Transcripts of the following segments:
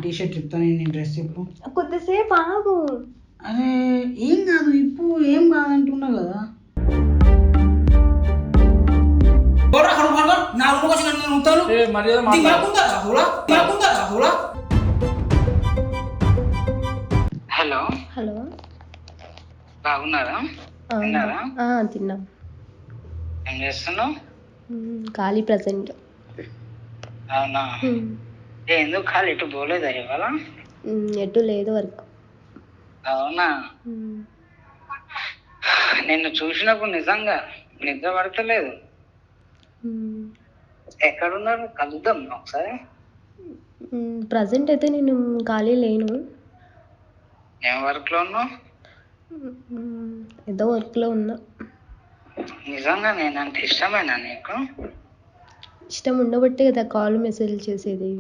T shirt చెప్తాను, నేను dress చెప్పు. కొద్దిసేపు ఆగు. అరే ఏం కాదు, ఇప్పుడు ఏం కాదంటున్నావు కదా. హలో హలో, బాగున్నారా? తిన్నాం. ఏం చేస్తున్నావు? ఖాళీ ప్రజెంట్. అవునా, ఎందుకు ఖాళీ? ఎటు పోలేదా ఇవాళ? ఎటు లేదు వర్క్. అవునా, నిన్ను చూసినప్పుడు నిజంగా నిద్ర పడతలేదు. ఎక్కడున్నారు? కలుద్దాం ఒకసారి. ప్రజెంట్ అయితే నేను ఖాళీ లేను. ఏం వర్క్ లో ఉన్నావు? ఏదో వర్క్లో ఉన్నా. నిజంగా నేనంటే ఇష్టమేనా నీకు? ఇష్టం ఉండబట్టే కదా కాల్ మెసేజ్ చేసేది.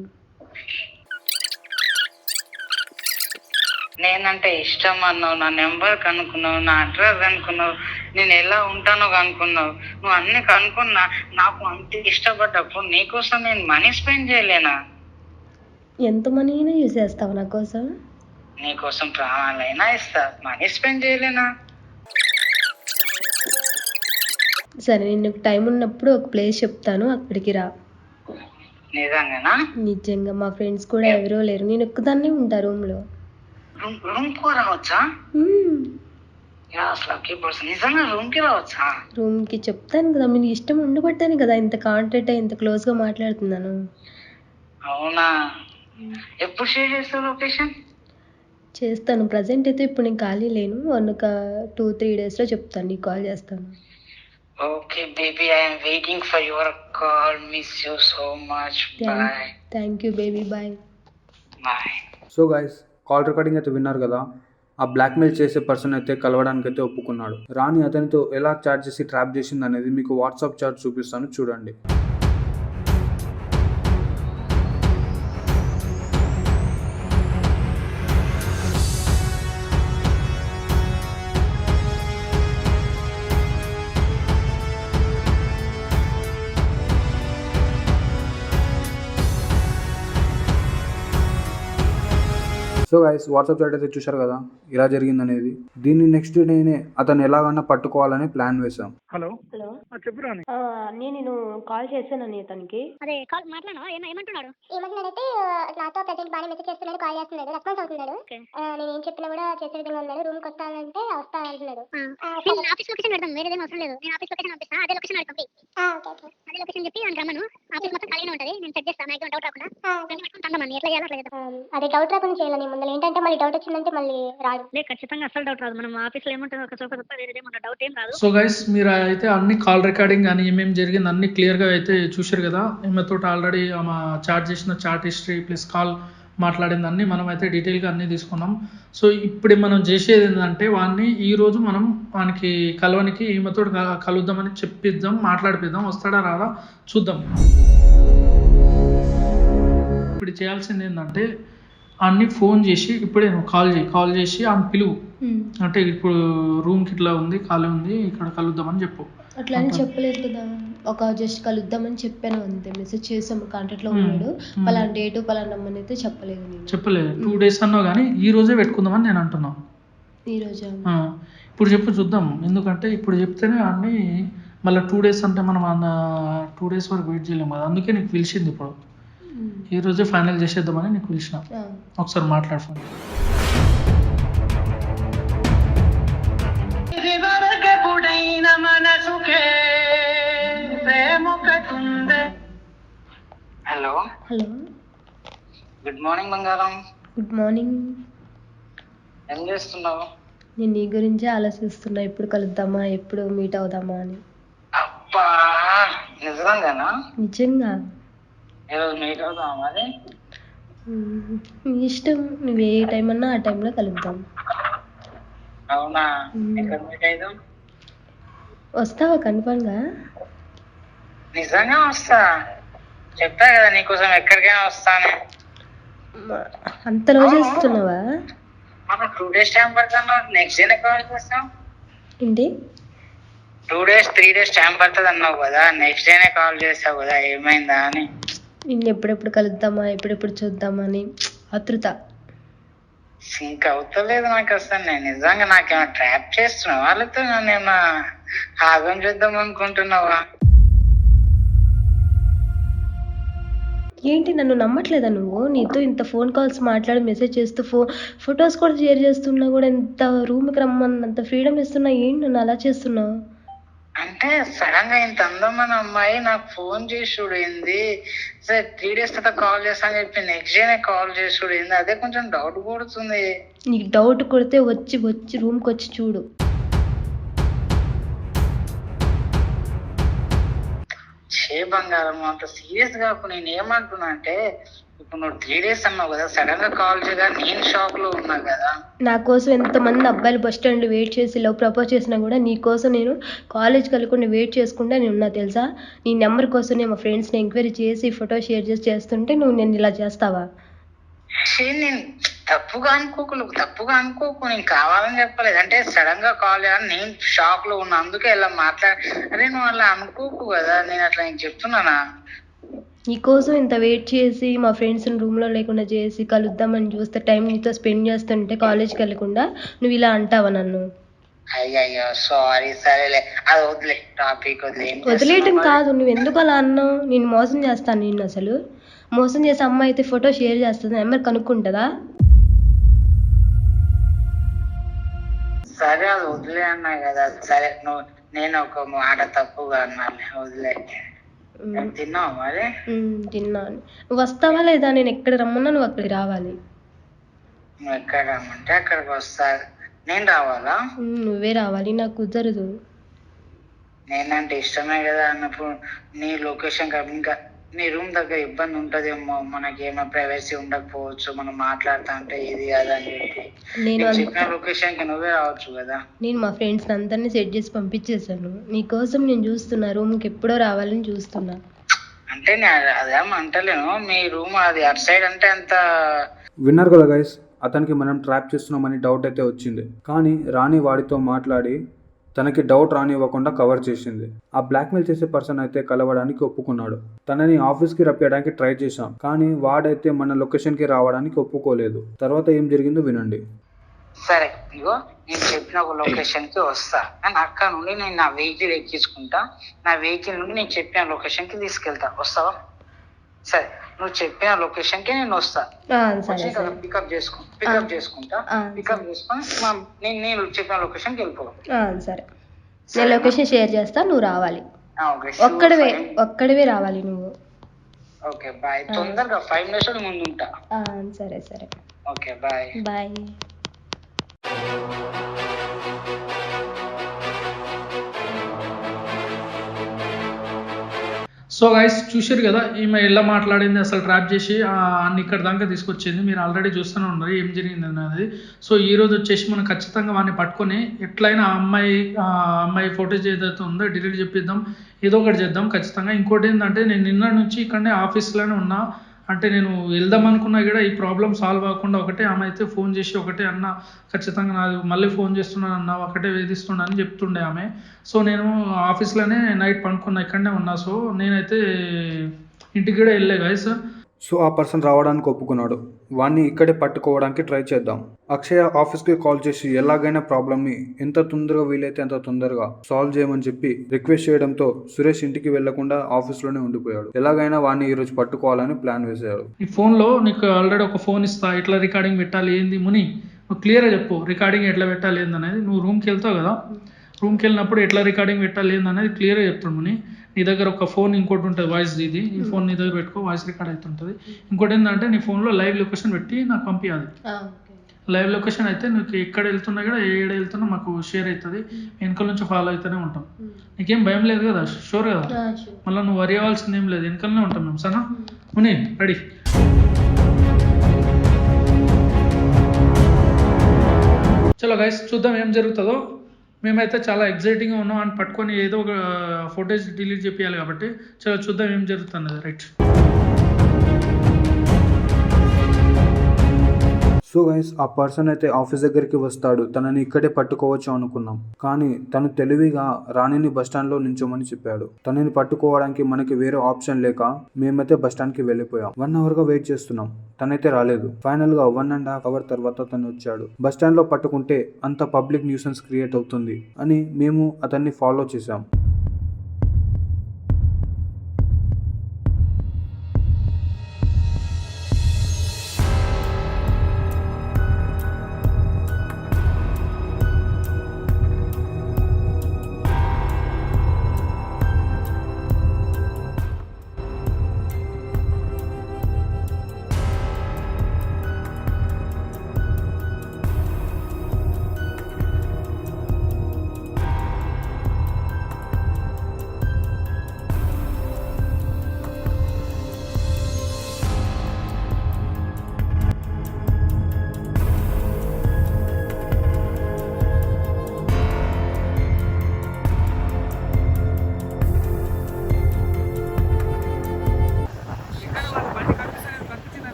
నేనంటే ఇష్టం అన్నావు, నా నెంబర్ కనుక్కున్నావు, నా అడ్రస్ కనుక్కున్నావు, నేను ఎలా ఉంటానో కనుక్కున్నావు. నువ్వు అన్ని కనుక్కున్నా, నాకు అంత ఇష్టపడ్డప్పుడు నీకోసం నేను మనీ స్పెండ్ చేయలేనా? ఎంత మనీ అయినా యూజ్ చేస్తావు నా కోసం? నీకోసం ప్రాణాలైనా ఇస్తా, మనీ స్పెండ్ చేయలేనా? సరే, నేను టైం ఉన్నప్పుడు ఒక ప్లేస్ చెప్తాను, అక్కడికి రా. నిజంగానా? నిజంగా. మా ఫ్రెండ్స్ కూడా ఎవరో లేరు, నేను ఒక్కదాన్నే ఉంటా రూమ్లో. రూమ్ కు రావచ్చా? నిజంగా రూమ్ కి రావచ్చా? రూమ్ కి చెప్తాను కదా, మీకు ఇష్టం ఉండబట్టాను కదా ఇంత కాంటాక్ట్ అయ్యి ఇంత క్లోజ్ గా మాట్లాడుతున్నాను. అవునా, ఎప్పుడు షేర్ చేస్తావు లొకేషన్? చేస్తాను. ప్రజెంట్ అయితే ఇప్పుడు నేను ఖాళీ లేను, ఒక 2-3 డేస్లో చెప్తాను, నీకు కాల్ చేస్తాను. Okay baby, I'm waiting for your call. Miss you so much. Bye. Thank you baby, bye. Bye. So guys, call recording అయితే విన్నారు కదా. ఆ బ్లాక్మెయిల్ చేసే పర్సన్ అయితే కలవడానికి అయితే ఒప్పుకున్నాడు. రాణి అతనితో ఎలా చాట్ చేసి ట్రాప్ చేసింది అనేది మీకు వాట్సాప్ చాట్ చూపిస్తాను, చూడండి. సో గైస్, వాట్సాప్ చాట్ అయితే చూశారు కదా ఇలా జరిగింది అనేది. దీన్ని నెక్స్ట్ డేనే అతను ఎలాగన్నా పట్టుకోవాలని ప్లాన్ వేసాం. హలో హలో, చెప్పు రాని. నేను కాల్ చేశానని అతనికి. అదే కాల్ మాట్లాడనా? ఏమంటున్నాడు? ఏమంటున్నాడంటే నాతో ప్రెజెంట్ బాగా మెసేజ్ చేస్తున్నాడు, కాల్ చేస్తున్నాడు, రెస్పాన్స్ అవుతున్నాడు. నేను ఏం చెప్పినా కూడా చేసే విధంగా ఉన్నాడు. రూమ్ కి వస్తానంటే వస్తా అంటున్నాడు. ఆఫీస్ లొకేషన్ పెడతాం, వేరేదేం అవసరం లేదు. నేను ఆఫీస్ లొకేషన్ పంపిస్తా, అదే లొకేషన్ అడుగుతుంది. అదే లొకేషన్ చెప్పి అని రమ్మను. ఆఫీస్ మొత్తం ఖాళీగా ఉంటది, నేను సెట్ చేస్తాను. నాకు డౌట్ రాకుండా తండమని ఎట్లా చేయాలి అట్లా చేద్దాం. అదే డౌట్ రాకుండా చేయాలి. ముందు ఏంటంటే మళ్ళీ డౌట్ వచ్చిందంటే మళ్ళీ రాదు. లేదు, ఖచ్చితంగా అసలు డౌట్ రాదు. మనం ఆఫీస్ లో ఏముంటుంది, ఒక చోట తప్ప వేరేదేమన్నా డౌట్ ఏం రాదు. సో గైస్, మీరు అయితే అన్ని కాల్ రికార్డింగ్ కానీ ఏమేమి జరిగింది అన్ని క్లియర్గా అయితే చూశారు కదా. ఈమెతో ఆల్రెడీ ఆమె చాట్ చేసిన చాట్ హిస్టరీ ప్లస్ కాల్ మాట్లాడింది అన్ని మనం అయితే డీటెయిల్గా అన్నీ తీసుకున్నాం. సో ఇప్పుడు మనం చేసేది ఏంటంటే వాడిని ఈరోజు మనం వానికి కలవనికి ఈమెతో కలుద్దామని చెప్పిద్దాం, మాట్లాడిపిద్దాం. వస్తాడా రాదా చూద్దాం. ఇప్పుడు చేయాల్సింది ఏంటంటే అన్ని ఫోన్ చేసి ఇప్పుడే కాల్ చేసి ఆమె పిలువు. అంటే ఇప్పుడు రూమ్కి ఇట్లా ఉంది, ఖాళీ ఉంది, ఇక్కడ కలుద్దామని చెప్పు. అట్లా అని చెప్పలేదు కదా, ఒక జస్ట్ కలుద్దామని చెప్పాను అంతే. మెసేజ్ చేసాము, కాంటాక్ట్ లో ఉన్నాడు. పలానా డేటు పలానా నెంబర్ అయితే చెప్పలేదు. చెప్పలేదు. 2 days అన్నావు కానీ ఈ రోజే పెట్టుకుందామని నేను అంటున్నాను. ఈ రోజు ఇప్పుడు చెప్పు చూద్దాం. ఎందుకంటే ఇప్పుడు చెప్తేనే అన్ని మళ్ళీ 2 days అంటే మనం 2 days వరకు వెయిట్ చేయలేము కదా. అందుకే నీకు పిలిచింది. ఇప్పుడు ఈ రోజే ఫైనల్ చేసేద్దామని నీకు పిలిచిన. ఒకసారి మాట్లాడుకోండి. హలో హలో, గుడ్ మార్నింగ్ బంగారం. Good morning. ఏం చేస్తున్నావు? నేను నీ గురించే ఆలోచిస్తున్నా, ఎప్పుడు కలుద్దామా, ఎప్పుడు మీట్ అవుదామా అని. అబ్బా, నిజంగానా? నిజంగా. ఈరోజు మీట్ అవుదామా మరి? నీ ఇష్టం, నువ్వు ఏ టైం అన్నా ఆ టైంలో కలుద్దాం. అవునా, ఎక్కడ మీట్ అయిదాం? వస్తావా కన్ఫర్మ్గా? నిజంగా వస్తా, చెప్పా కదా నీకోసం ఎక్కడికైనా వస్తానే. అంత రోజు వస్తున్నావా? 2 days టైం పడుతున్నా, నెక్స్ట్ డేనే కాల్ చేస్తాం. ఏంటి 2 days 3 days టైం పడుతుంది అన్నావు కదా, నెక్స్ట్ డేనే కాల్ చేస్తావు కదా, ఏమైందా అని. నిన్ను ఎప్పుడెప్పుడు కలుద్దామా, ఎప్పుడెప్పుడు చూద్దామా అని ఆతృత. సింక్ అవుతలేదు నాకు అసలు. నేను నిజంగా నాకేమైనా ట్రాప్ చేస్తున్నావా, వాళ్ళతో నన్ను ఏమైనా ఆగం చేద్దాం అనుకుంటున్నావా? ఏంటి నన్ను నమ్మట్లేదా నువ్వు? నీతో ఇంత ఫోన్ కాల్స్ మాట్లాడి మెసేజ్ చేస్తూ ఫొటోస్ కూడా షేర్ చేస్తున్నా కూడా ఇంత రూమ్కి రమ్మన్నంత ఫ్రీడమ్ ఇస్తున్నా, ఏంటి నన్ను అలా చేస్తున్నావు? అంటే సడన్ గా ఇంత అందమైన అమ్మాయి నాకు ఫోన్ చేసి చూడింది, సరే 3 days తర్వాత కాల్ చేస్తాను చెప్పి నెక్స్ట్ డేనే కాల్ చేసి చూడింది. అదే కొంచెం డౌట్ కొడుతుంది. నీకు డౌట్ కొడితే వచ్చి రూమ్కి వచ్చి చూడు. బంగారం అంత సీరియస్ గా నేను ఏమంటున్నా అంటే, ఇప్పుడు నువ్వు 3 days అన్నావు కదా, సడన్ గా కాల్ చేయగా నేను షాక్ లో ఉన్నా కదా. నా కోసం ఎంతమంది అబ్బాయిలు బస్ స్టాండ్ వెయిట్ చేసి లవ్ ప్రపోజ్ చేసినా కూడా నీ కోసం నేను కాలేజ్కి వెళ్ళకుండా వెయిట్ చేసుకుంటా నేను ఉన్నా తెలుసా? నీ నెంబర్ కోసం నేను మా ఫ్రెండ్స్ని ఎంక్వైరీ చేసి ఫోటో షేర్ చేస్తుంటే నువ్వు నేను ఇలా చేస్తావా? నేను తప్పుగా అనుకోకు, నేను కావాలని చెప్పలేదు. అంటే సడన్ గా కాల్ చేయాలని నేను షాక్ లో ఉన్నా, అందుకే ఇలా అరే నువ్వు అలా అనుకోకు కదా, నేను అట్లా నీకు చెప్తున్నానా? నీకోసం ఇంత వెయిట్ చేసి మా ఫ్రెండ్స్ని రూమ్లో లేకుండా చేసి కలుద్దామని చూస్తే టైం నీతో స్పెండ్ చేస్తుంటే కాలేజ్కి వెళ్ళకుండా నువ్వు ఇలా అంటావా నన్ను? అయ్యయ్యో సారీ, సరేలే అది వదిలే, టాపిక్ వదిలేయటం కాదు, నువ్వు ఎందుకు అలా అన్నావు? నేను మోసం చేస్తాను నిన్ను? అసలు మోసం చేసే అమ్మాయి అయితే ఫోటో షేర్ చేస్తుంది, నెంబర్ కనుక్కుంటుందా? సరే అది వదిలే అన్నా కదా. సరే నేను ఒక మాట తప్పుగా అన్నాను, వదిలే. తిన్నావు మరి? తిన్నాను. నువ్వు వస్తావా లేదా? నేను ఎక్కడ రమ్మన్నా నువ్వు అక్కడికి రావాలి. నువ్వు ఎక్కడ రమ్మంటే అక్కడికి వస్తా. నేను రావాలా? నువ్వే రావాలి, నాకు కుదరదు. నేనంటే ఇష్టమే కదా అన్నప్పుడు నీ లొకేషన్ ఇంకా నీ రూమ్ దగ్గర ఇబ్బంది ఉంటదేమో, మనకి ఏమైనా ప్రైవసీ ఉండకపోవచ్చు, మనం మాట్లాడుతా అంటే ఇది కదా అని చెప్పి నేను చెప్పిన లొకేషన్ కి నువ్వే రావచ్చు కదా. నేను మా ఫ్రెండ్స్ అందరినీ సెట్ చేసి పంపించేసాను, నీకోసం నేను చూస్తున్నా, రూమ్కి ఎప్పుడో రావాలని చూస్తున్నా. అంటే అదేం అంటలేను, మీ రూమ్ అది అటు సైడ్ అంటే అంత. విన్నారు కదా గైస్, అతనికి మనం ట్రాప్ చేస్తున్నామని డౌట్ అయితే వచ్చింది, కానీ రాణి వాడితో మాట్లాడి తనకి డౌట్ రానివ్వకుండా కవర్ చేసింది. ఆ బ్లాక్మెయిల్ చేసే పర్సన్ అయితే కలవడానికి ఒప్పుకున్నాడు. తనని ఆఫీస్కి రప్పించడానికి ట్రై చేశాం, కానీ వాడైతే మన లొకేషన్కి రావడానికి ఒప్పుకోలేదు. తర్వాత ఏం జరిగిందో వినండి. సరే ఇగో నేను చెప్పిన ఒక లొకేషన్ కి వస్తా, నేను అక్కడ నుండి నేను నా వెహికల్ ఎక్కించుకుంటా, నా వెహికల్ నుండి నేను చెప్పిన లొకేషన్ కి తీసుకెళ్తా, వస్తావా? సరే నువ్వు చెప్పిన లొకేషన్ కి నేను వస్తా, పికప్ చేసుకుంటా, పికప్ చేసుకొని నేను చెప్పిన లొకేషన్ కి వెళ్ళిపోవాలి. సరే నేను లొకేషన్ షేర్ చేస్తా, నువ్వు రావాలి. ఒక్కడివే రావాలి నువ్వు. ఓకే బాయ్, తొందరగా 5 minutes ముందు ఉంటా. సరే సరే okay bye bye. So guys చూసారు కదా, ఈమె ఎలా మాట్లాడింది, అసలు ట్రాప్ చేసి అన్ని ఇక్కడ దాకా తీసుకొచ్చింది. మీరు ఆల్రెడీ చూస్తూనే ఉన్నారు ఏం జరిగింది అనేది. సో ఈ రోజు వచ్చేసి మనం ఖచ్చితంగా వాడిని పట్టుకొని ఎట్లయినా ఆ అమ్మాయి ఫోటోస్ ఏదైతే ఉందో డిలీట్ చెప్పిద్దాం, ఏదో ఒకటి చేద్దాం ఖచ్చితంగా. ఇంకోటి ఏంటంటే నేను నిన్న నుంచి ఇక్కడనే ఆఫీస్లోనే ఉన్నా, అంటే నేను వెళ్దాం అనుకున్నా కూడా ఈ ప్రాబ్లం సాల్వ్ అవ్వకుండా ఒకటే ఆమె అయితే ఫోన్ చేసి ఒకటే అన్న ఖచ్చితంగా నాది మళ్ళీ ఫోన్ చేస్తున్నాను అన్న, ఒకటే వేధిస్తున్నా అని చెప్తుండే ఆమె. సో నేను ఆఫీస్లోనే నైట్ పడుకున్నా, ఇక్కడనే ఉన్నా. సో నేనైతే ఇంటికి కూడా వెళ్ళే గైస్. సో ఆ పర్సన్ రావడానికి ఒప్పుకున్నాడు. వాడిని ఇక్కడే పట్టుకోవడానికి ట్రై చేద్దాం. అక్షయ ఆఫీస్కి కాల్ చేసి ఎలాగైనా ప్రాబ్లమ్ని ఎంత తొందరగా వీలైతే అంత తొందరగా సాల్వ్ చేయమని చెప్పి రిక్వెస్ట్ చేయడంతో సురేష్ ఇంటికి వెళ్లకుండా ఆఫీస్లోనే ఉండిపోయాడు. ఎలాగైనా వాడిని ఈరోజు పట్టుకోవాలని ప్లాన్ వేసాడు. ఈ ఫోన్లో నీకు ఆల్రెడీ ఒక ఫోన్ ఇస్తా, ఎట్లా రికార్డింగ్ పెట్టాలి ఏంది ముని, నువ్వు క్లియర్గా చెప్పు. రికార్డింగ్ ఎట్లా పెట్టాలి ఏందనేది నువ్వు రూమ్కి వెళ్తావు కదా, రూమ్కి వెళ్ళినప్పుడు ఎట్లా రికార్డింగ్ పెట్టాలి ఏందనేది క్లియర్గా చెప్తాడు ముని. నీ దగ్గర ఒక ఫోన్ ఇంకోటి ఉంటుంది వాయిస్, ఇది ఈ ఫోన్ నీ దగ్గర పెట్టుకో, వాయిస్ రికార్డ్ అవుతుంటుంది. ఇంకోటి ఏంటంటే నీ ఫోన్లో లైవ్ లొకేషన్ పెట్టి నాకు పంపించాలి. లైవ్ లొకేషన్ అయితే నీకు ఎక్కడ వెళ్తున్నా కూడా ఏడ వెళ్తున్నా మాకు షేర్ అవుతుంది, వెనకాల నుంచి ఫాలో అవుతూనే ఉంటాం. నీకేం భయం లేదు కదా, షూర్ కదా? మళ్ళీ నువ్వు వరి అవ్వాల్సింది ఏం లేదు, వెనకాలనే ఉంటాం మేము. సరేనా ముని, రెడీ? చలో గైస్ చూద్దాం ఏం జరుగుతుందో. మేమైతే చాలా ఎగ్జైటింగ్గా ఉన్నాం అని పట్టుకొని ఏదో ఒక ఫోటోస్ డిలీట్ చేయాలి కాబట్టి చలో చూద్దాం ఏం జరుగుతుంది. రైట్. సో గైస్ ఆ పర్సన్ అయితే ఆఫీస్ దగ్గరికి వస్తాడు, తనని ఇక్కడే పట్టుకోవచ్చు అనుకున్నాం. కానీ తను తెలివిగా రాణిని బస్టాండ్ లో నించోమని చెప్పాడు. తనని పట్టుకోవడానికి మనకి వేరే ఆప్షన్ లేక మేమైతే బస్టాండ్ కి వెళ్ళిపోయాం. 1 hour గా వెయిట్ చేస్తున్నాం, తనైతే రాలేదు. ఫైనల్ గా 1.5 hour తర్వాత తను వచ్చాడు. బస్టాండ్ లో పట్టుకుంటే అంత పబ్లిక్ న్యూసెన్స్ క్రియేట్ అవుతుంది అని మేము అతన్ని ఫాలో చేశాం.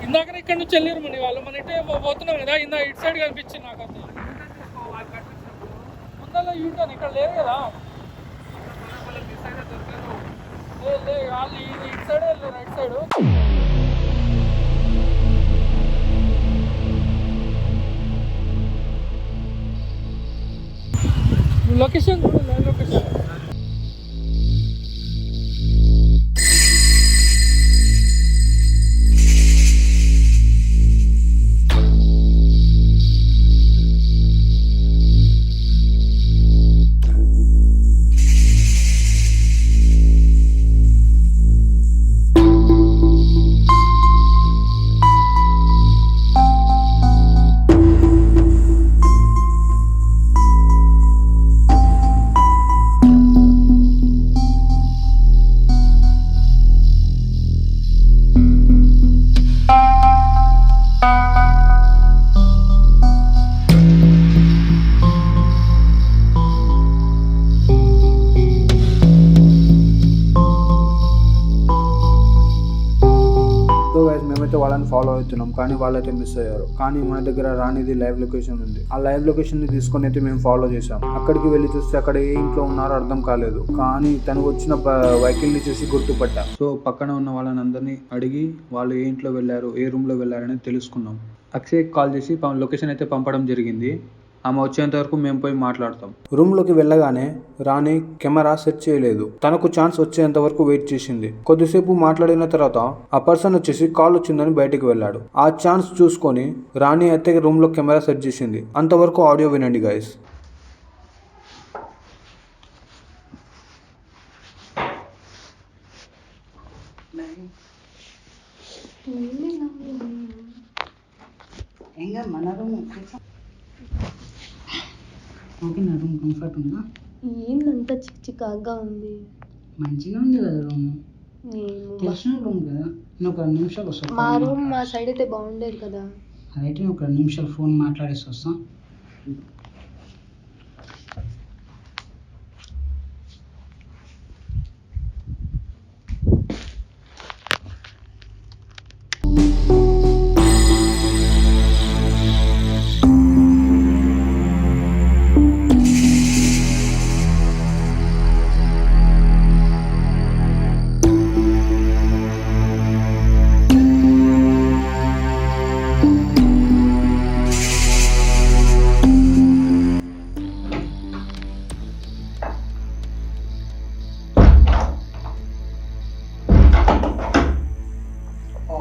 ఇందాక ఇక్కడ నుంచి వెళ్ళారు మన వాళ్ళు, మన ఇటే పోతున్నాం కదా, ఇటు సైడ్ కనిపించింది నాకు. అంతే ముందర యూటర్న్ ఇక్కడ లేదు కదా, వాళ్ళు ఇటు సైడ్ వెళ్ళారు, రైట్ సైడ్. లొకేషన్ చూడు, లైవ్ లొకేషన్. మేమైతే వాళ్ళని ఫాలో అవుతున్నాం, కానీ వాళ్ళైతే మిస్ అయ్యారు. కానీ మన దగ్గర రానిది లైవ్ లొకేషన్ ఉంది. ఆ లైవ్ లొకేషన్ ని తీసుకొని అయితే మేము ఫాలో చేసాం. అక్కడికి వెళ్ళి చూస్తే అక్కడ ఏ ఇంట్లో ఉన్నారో అర్థం కాలేదు, కానీ తను వచ్చిన వెహికల్ ని చూసి గుర్తుపట్టా. సో పక్కన ఉన్న వాళ్ళని అందరినీ అడిగి వాళ్ళు ఏ ఇంట్లో వెళ్ళారు, ఏ రూమ్ లో వెళ్ళారని తెలుసుకున్నాం. అక్షయ్ కాల్ చేసి లొకేషన్ అయితే పంపడం జరిగింది. ఆమె వచ్చేంత వరకు మేము పోయి మాట్లాడతాం. రూమ్ లోకి వెళ్ళగానే రాణి కెమెరా సెట్ చేయలేదు. తనకు ఛాన్స్ వచ్చేంత వరకు వెయిట్ చేసింది. కొద్దిసేపు మాట్లాడిన తర్వాత ఆ పర్సన్ వచ్చేసి కాల్ వచ్చిందని బయటకు వెళ్ళాడు. ఆ ఛాన్స్ చూసుకొని రాణి అయితే రూమ్ లో కెమెరా సెట్ చేసింది. అంతవరకు ఆడియో వినండి గైస్. మన రూమ్ ఓకే, నా రూమ్ కంఫర్ట్ ఉందా? ఏందంతా చిక్చికాగా ఉంది. మంచిగా ఉంది కదా రూమ్, తెలిసిన రూమ్ కదా. నేను ఒక 2 నిమిషాలు వస్తాను. మా రూమ్ మా సైడ్ అయితే బాగుండేది కదా. అదైతే నేను ఒక 2 నిమిషాలు ఫోన్ మాట్లాడేసి వస్తాను.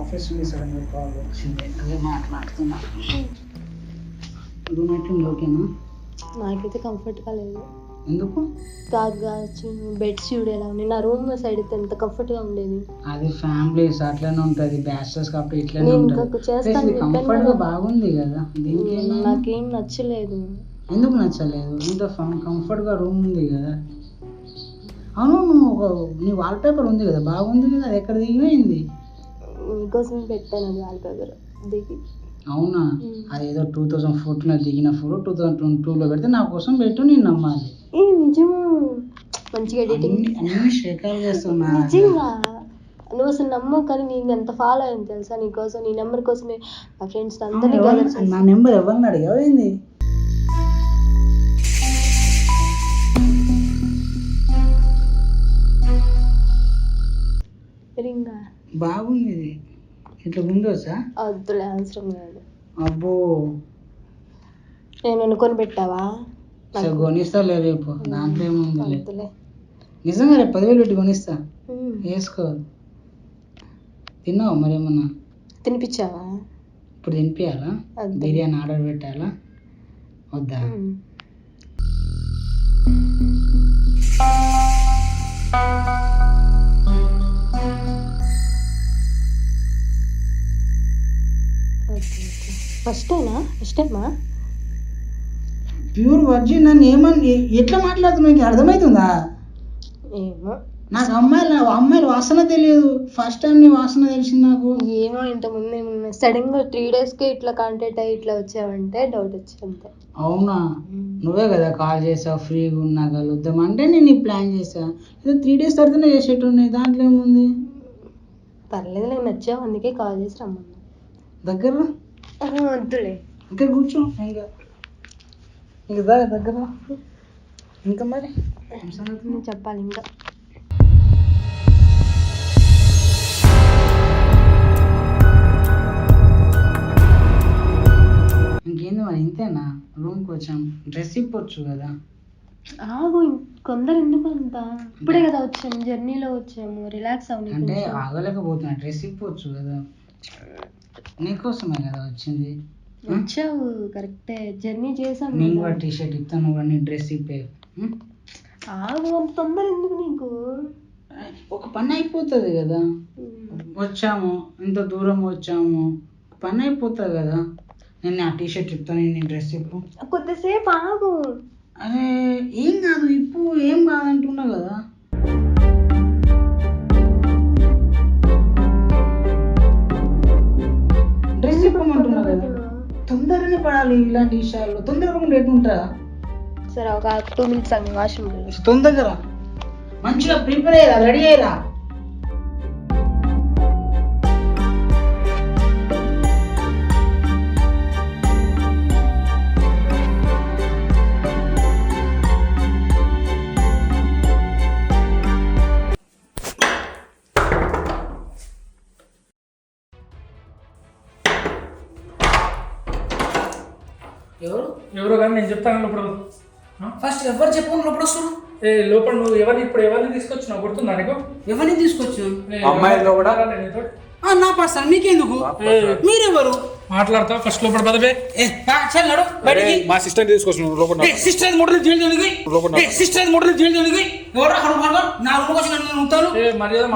ఆఫీస్ నుండి సడన్గా కాల్ వచ్చింది, అదే మాట్లాడుతున్నా. రూమ్ అయితే ఓకేనా? నాకైతే కంఫర్ట్గా లేదు. ఎందుకు? కావచ్చు బెడ్స్ చూడు ఎలా ఉన్నాయి. నా రూమ్ సైడ్ అయితే ఎంత కంఫర్ట్గా ఉండేది. అది ఫ్యామిలీస్ అట్లనే ఉంటుంది, బ్యాచిలర్స్ కాబట్టి ఇట్లనే నేను ఉంటుంది. చేస్తాను, కంఫర్ట్గా బాగుంది కదా. నాకేం నచ్చలేదు. ఎందుకు నచ్చలేదు? ఇంత కంఫర్ట్గా రూమ్ ఉంది కదా. అవును, నువ్వు నీ వాల్ పేపర్ ఉంది కదా, బాగుంది కదా, అది ఎక్కడ దిగిపోయింది? మీకోసం పెట్టాను అది వాల్ పేపర్ దిగి. అవునా? అదేదో 2014లో దిగిన ఫోటో 2022లో పెడితే నా కోసం పెట్టు, నేను నమ్మాలి. నిజము, మంచిగా ఎడిటింగ్ అన్ని షేకాలు చేస్తున్నా. నిజంగా నువ్వు అసలు నమ్మవు, కానీ నేను ఎంత ఫాలో అయ్యాను తెలుసా నీకోసం. నీ నెంబర్ కోసమే మా ఫ్రెండ్స్ అందరినీ గ్యాదర్ చేసి. నా నెంబర్ ఎవరిని అడిగావు ఏంది? రింగా బాగుంది ఇది, ఇట్లా ఉందోసా? వద్దులే, అవసరం లేదు. అబ్బో నేను అనుకొని పెట్టావా? కొనిస్తా లే రేపు, దాంట్లో ఏముంది. వద్దులే. నిజంగా రేపు 10,000 పెట్టి కొనిస్తా, వేసుకో. తిన్నావా మరి ఏమన్నా? తినిపించావా? ఇప్పుడు తినిపించాలా? బిర్యానీ ఆర్డర్ పెట్టాలా వద్దా? ఫస్ట్ టైమా? ప్యూర్ వర్జిన్ నన్ను ఏమని ఎట్లా మాట్లాడుతున్నావు? నీకు అర్థమవుతుందా? ఏమో, నాకు అమ్మాయిల వాసన తెలియదు, ఫస్ట్ టైం నీ వాసన తెలిసింది నాకు. ఏమో ఇంతకుముందు ఏమన్నా సడన్ గా 3 daysకి ఇట్లా కాంటాక్ట్ అయ్యి ఇట్లా వచ్చావంటే డౌట్ వచ్చింది అంతే. అవునా? నువ్వే కదా కాల్ చేసావు ఫ్రీగా ఉన్నా కలుద్దాం అంటే నేను ఈ ప్లాన్ చేసా. ఏదో 3 days తర్వాతనే చేసేట్టున్నాయి, దాంట్లో ఏముంది? పర్లేదు, నాకు నచ్చావు అందుకే కాల్ చేసి రమ్మన్నా. దగ్గర వద్దులే, ఇంకా కూర్చో. ఇంకా దగ్గర ఇంకా మరి నేను చెప్పాలి ఇంకా. ఇంకేంది మరి? ఇంతేనా? రూమ్కి వచ్చాం, డ్రెస్ ఇప్పొచ్చు కదా. ఆగు, కొందరు ఎందుకు అంత? ఇప్పుడే కదా వచ్చాము, జర్నీలో వచ్చాము, రిలాక్స్ అవ్వని. అంటే ఆగలేకపోతున్నా, డ్రెస్ ఇప్పొచ్చు కదా, నీకోసమే కదా వచ్చింది. వచ్చావు కరెక్టే, జర్నీ చేసాము. నేను కూడా టీషర్ట్ ఇస్తాను, నువ్వు నీ డ్రెస్ ఇప్పే. ఆగు, అంత తొందర ఎందుకు నీకు? ఒక పని అయిపోతుంది కదా, వచ్చాము ఇంత దూరం వచ్చాము, పని అయిపోతుంది కదా. నేను ఆ టీషర్ట్ ఇస్తాను, నీ డ్రెస్ ఇప్పు. కొద్దిసేపు ఆగు. అరే ఏం కాదు, ఇప్పు, ఏం కాదంటున్నా కదా. డ్రెస్ ఇప్పమంటున్నా కదా, తొందరగానే పడాలి ఇలాంటి విషయాల్లో. తొందరగా రేటు ఉంటా. సరే, ఒక 2 minutes అండి, వాష్రూమ్. తొందరగా మంచిగా ప్రిపేర్ అయ్యారా, రెడీ అయ్యారా? ఎవరో కానీ నేను చెప్తాను లోపల. ఫస్ట్ ఎవరు చెప్పు, లోపల వస్తారు. లోపల నువ్వు ఎవరిని తీసుకొచ్చినావు గుర్తుందా నీకు? ఎవరిని తీసుకొచ్చు? అమ్మాయిలో కూడా నా పర్సన్ మీకెందుకు? మీరెవరు? మాట్లాడతావు ఫస్ట్ లోపల పదవే. మా సిస్టర్ తీసుకొచ్చిన లోపల. సిస్టర్ మోడల్ చేయండి, సిస్టర్ మోడల్ చేయండి. ఎవరు నా రూమ్ వచ్చి నన్ను ఉంటాను? మర్యాద